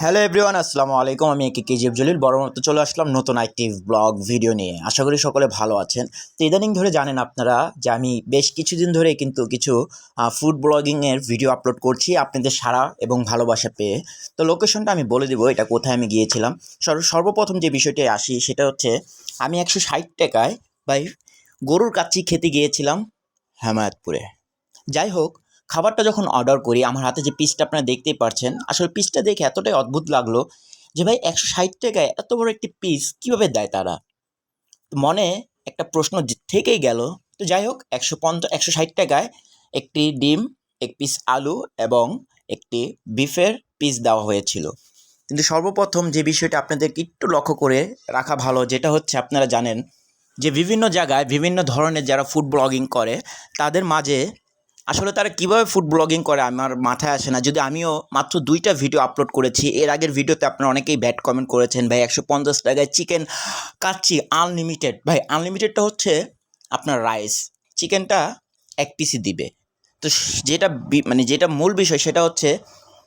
Hello everyone, আসসালামু আলাইকুম। আমি কেজিএফ জলিল বড় মতো চলে আসলাম নতুন একটি ব্লগ ভিডিও নিয়ে। আশা করি সকলে ভালো আছেন। তো ইদানিং ধরে জানেন আপনারা যে আমি বেশ কিছুদিন ধরে কিন্তু কিছু ফুড ব্লগিংয়ের ভিডিও আপলোড করছি আপনাদের সাড়া এবং ভালোবাসা পেয়ে। তো লোকেশনটা আমি বলে দিব এটা কোথায় আমি গিয়েছিলাম। সর্বপ্রথম যে বিষয়টি আসি সেটা হচ্ছে আমি 160 টাকায় বাই গরুর কাচ্চি খেতে গিয়েছিলাম হেমায়তপুরে। যাই হোক, খাবারটা যখন অর্ডার করি আমার হাতে যে পিসটা আপনারা দেখতেই পারছেন, আসলে পিসটা দেখে এতটাই অদ্ভুত লাগলো যে ভাই 160 টাকায় এত বড় একটি পিস কীভাবে দেয় তারা। তো মনে একটা প্রশ্ন থেকেই গেল। তো যাই হোক, 160 টাকায় একটি ডিম, এক পিস আলু এবং একটি বিফের পিস দেওয়া হয়েছিল। কিন্তু সর্বপ্রথম যে বিষয়টা আপনাদেরকে একটু লক্ষ্য করে রাখা ভালো, যেটা হচ্ছে আপনারা জানেন যে বিভিন্ন জায়গায় বিভিন্ন ধরনের যারা ফুড ব্লগিং করে তাদের মাঝে আসলে তারা কীভাবে ফুড ব্লগিং করে আমার মাথায় আসে না। যদি আমিও মাত্র 2টা ভিডিও আপলোড করেছি, এর আগের ভিডিওতে আপনারা অনেকেই ব্যাড কমেন্ট করেছেন, ভাই 150 টাকায় চিকেন কাচ্চি আনলিমিটেড। ভাই আনলিমিটেডটা হচ্ছে আপনার রাইস, চিকেনটা এক পিসই দিবে। তো যেটা মূল বিষয় সেটা হচ্ছে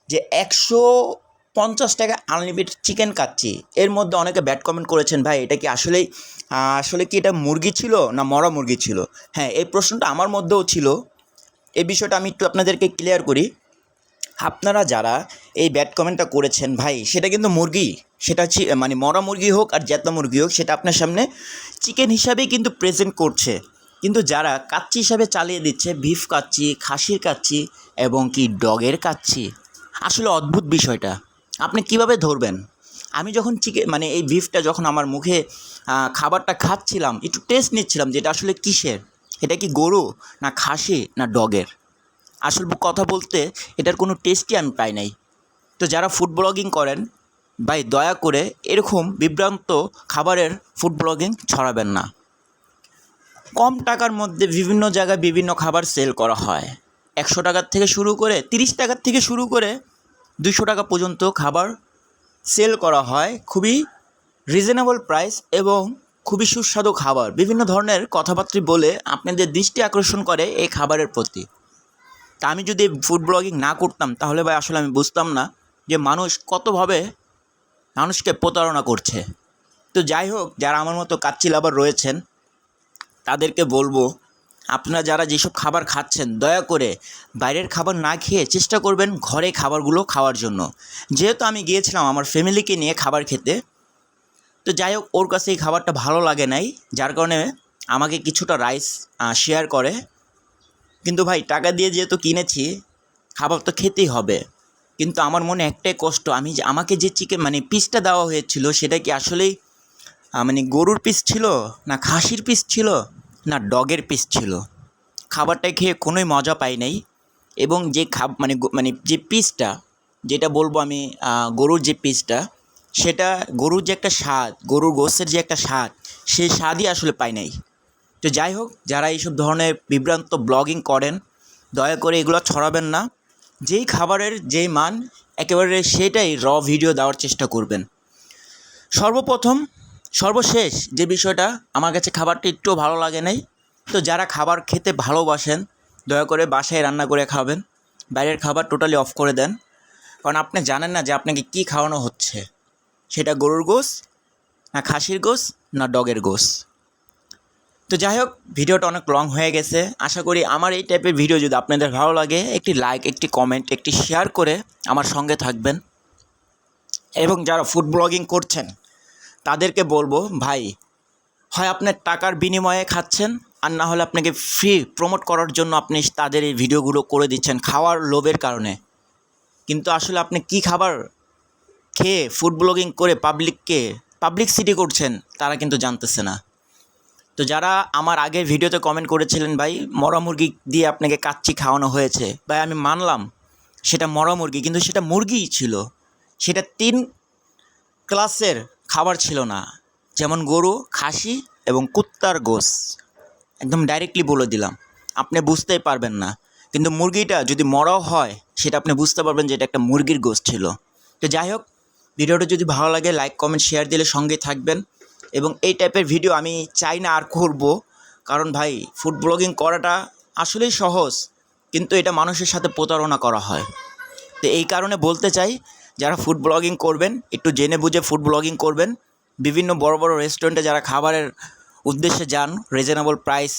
যে 150 টাকা আনলিমিটেড চিকেন কাচ্চি। এর মধ্যে অনেকে ব্যাড কমেন্ট করেছেন, ভাই এটা কি আসলে কি এটা মুরগি ছিল না মরা মুরগি ছিল? হ্যাঁ, এই প্রশ্নটা আমার মধ্যেও ছিল। এই বিষয়টা আমি একটু আপনাদেরকে ক্লিয়ার করি। আপনারা যারা এই ব্যাড কমেন্টটা করেছেন, ভাই সেটা কিন্তু মুরগি, সেটা মরা মুরগি হোক আর জ্যাতা মুরগি হোক, সেটা আপনার সামনে চিকেন হিসাবেই কিন্তু প্রেজেন্ট করছে। কিন্তু যারা কাচ্চি হিসাবে চালিয়ে দিচ্ছে, বিফ কাচ্চি, খাসির কাচ্চি এবং কি ডগের কাচ্চি, আসলে অদ্ভুত বিষয়টা আপনি কিভাবে ধরবেন? আমি যখন এই বিফটা যখন আমার মুখে খাবারটা খাচ্ছিলাম, একটু টেস্ট নিচ্ছিলাম যে এটা আসলে কিসের, এটা কি গরু না খাসি না ডগের। আসল কথা বলতে এটার কোনো টেস্টই আমি পাই নাই। তো যারা ফুড ব্লগিং করেন, ভাই দয়া করে এরকম বিভ্রান্ত খাবারের ফুড ব্লগিং ছড়াবেন না। কম টাকার মধ্যে বিভিন্ন জায়গায় বিভিন্ন খাবার সেল করা হয়। 100 টাকার থেকে শুরু করে 30 টাকার থেকে শুরু করে 200 টাকা পর্যন্ত খাবার সেল করা হয়। খুবই রিজনেবল প্রাইস এবং খুবই সুস্বাদু খাবার। বিভিন্ন ধরনের কথাবার্তা বলে আপনাদের দৃষ্টি আকর্ষণ করে এই খাবারের প্রতি। তা আমি যদি ফুড ব্লগিং না করতাম তাহলে ভাই আসলে আমি বুঝতাম না যে মানুষ কতভাবে মানুষকে প্রতারণা করছে। তো যাই হোক, যারা আমার মতো কাচ্চি লাভার রয়েছেন তাদেরকে বলবো, আপনারা যারা যেসব খাবার খাচ্ছেন দয়া করে বাইরের খাবার না খেয়ে চেষ্টা করবেন ঘরে খাবারগুলো খাওয়ার জন্য। যেহেতু আমি গিয়েছিলাম আমার ফ্যামিলিকে নিয়ে খাবার খেতে, তো যাই হোক ওর কাছে এই খাবারটা ভালো লাগে নাই, যার কারণে আমাকে কিছুটা রাইস শেয়ার করে। কিন্তু ভাই টাকা দিয়ে যেহেতু কিনেছি, খাবার তো খেতেই হবে। কিন্তু আমার মনে একটাই কষ্ট, আমাকে যে চিকেন পিসটা দেওয়া হয়েছিল সেটা কি আসলেই গরুর পিস ছিল না খাসির পিস ছিল না ডগের পিস ছিল? খাবারটা খেয়ে কোনোই মজা পাই নাই। এবং যে যে পিসটা, যেটা বলবো আমি, গরুর যে পিসটা, সেটা গরুর যে একটা স্বাদ, গরুর গোশতের যে একটা স্বাদ, সেই স্বাদই আসলে পাই নাই। তো যাই হোক, যারা এইসব ধরনের বিভ্রান্ত ব্লগিং করেন দয়া করে এগুলো ছড়াবেন না। যেই খাবারের যেই মান একেবারে সেটাই ভিডিও দেওয়ার চেষ্টা করবেন। সর্বশেষ যে বিষয়টা, আমার কাছে খাবারটা একটুও ভালো লাগে নাই। তো যারা খাবার খেতে ভালোবাসেন দয়া করে বাসায় রান্না করে খাবেন, বাইরের খাবার টোটালি অফ করে দেন। কারণ আপনি জানেন না যে আপনাকে কী খাওয়ানো হচ্ছে, সেটা গরুর গোশত না খাসির গোশত না ডগের গোশত। তো যাই হোক, ভিডিওটা অনেক লং হয়ে গেছে। আশা করি আমার এই টাইপের ভিডিও যদি আপনাদের ভালো লাগে, একটি লাইক, একটি কমেন্ট, একটি শেয়ার করে আমার সঙ্গে থাকবেন। এবং যারা ফুড ব্লগিং করছেন তাদেরকে বলবো, ভাই হয় আপনার টাকার বিনিময়ে খাচ্ছেন, আর না হলে আপনাকে ফ্রি প্রমোট করার জন্য আপনি তাদের এই ভিডিওগুলো করে দিচ্ছেন খাওয়ার লোভের কারণে। কিন্তু আসলে আপনি কী খাবার খেয়ে ফুড ব্লগিং করে পাবলিসিটি করছেন তারা কিন্তু জানতেছে না। তো যারা আমার আগের ভিডিওতে কমেন্ট করেছিলেন, ভাই মরা মুরগি দিয়ে আপনাকে কাচ্চি খাওয়ানো হয়েছে, ভাই আমি মানলাম সেটা মরা মুরগি, কিন্তু সেটা মুরগিই ছিল, সেটা 3 ক্লাসের খাবার ছিল না। যেমন গরু, খাসি এবং কুত্তার গোশত, একদম ডাইরেক্টলি বলে দিলাম, আপনি বুঝতেই পারবেন না। কিন্তু মুরগিটা যদি মরাও হয় সেটা আপনি বুঝতে পারবেন যে এটা একটা মুরগির গোশত ছিল। তো যাই হোক, ভিডিওটা যদি ভালো লাগে লাইক, কমেন্ট, শেয়ার দিলে সঙ্গে থাকবেন। এবং এই টাইপের ভিডিও আমি চাই না আর করব, কারণ ভাই ফুড ব্লগিং করাটা আসলেই সহজ, কিন্তু এটা মানুষের সাথে প্রতারণা করা হয়। তো এই কারণে বলতে চাই যারা ফুড ব্লগিং করবেন একটু জেনে বুঝে ফুড ব্লগিং করবেন। বিভিন্ন বড় বড় রেস্টুরেন্টে যারা খাবারের উদ্দেশ্যে যান রিজনেবল প্রাইস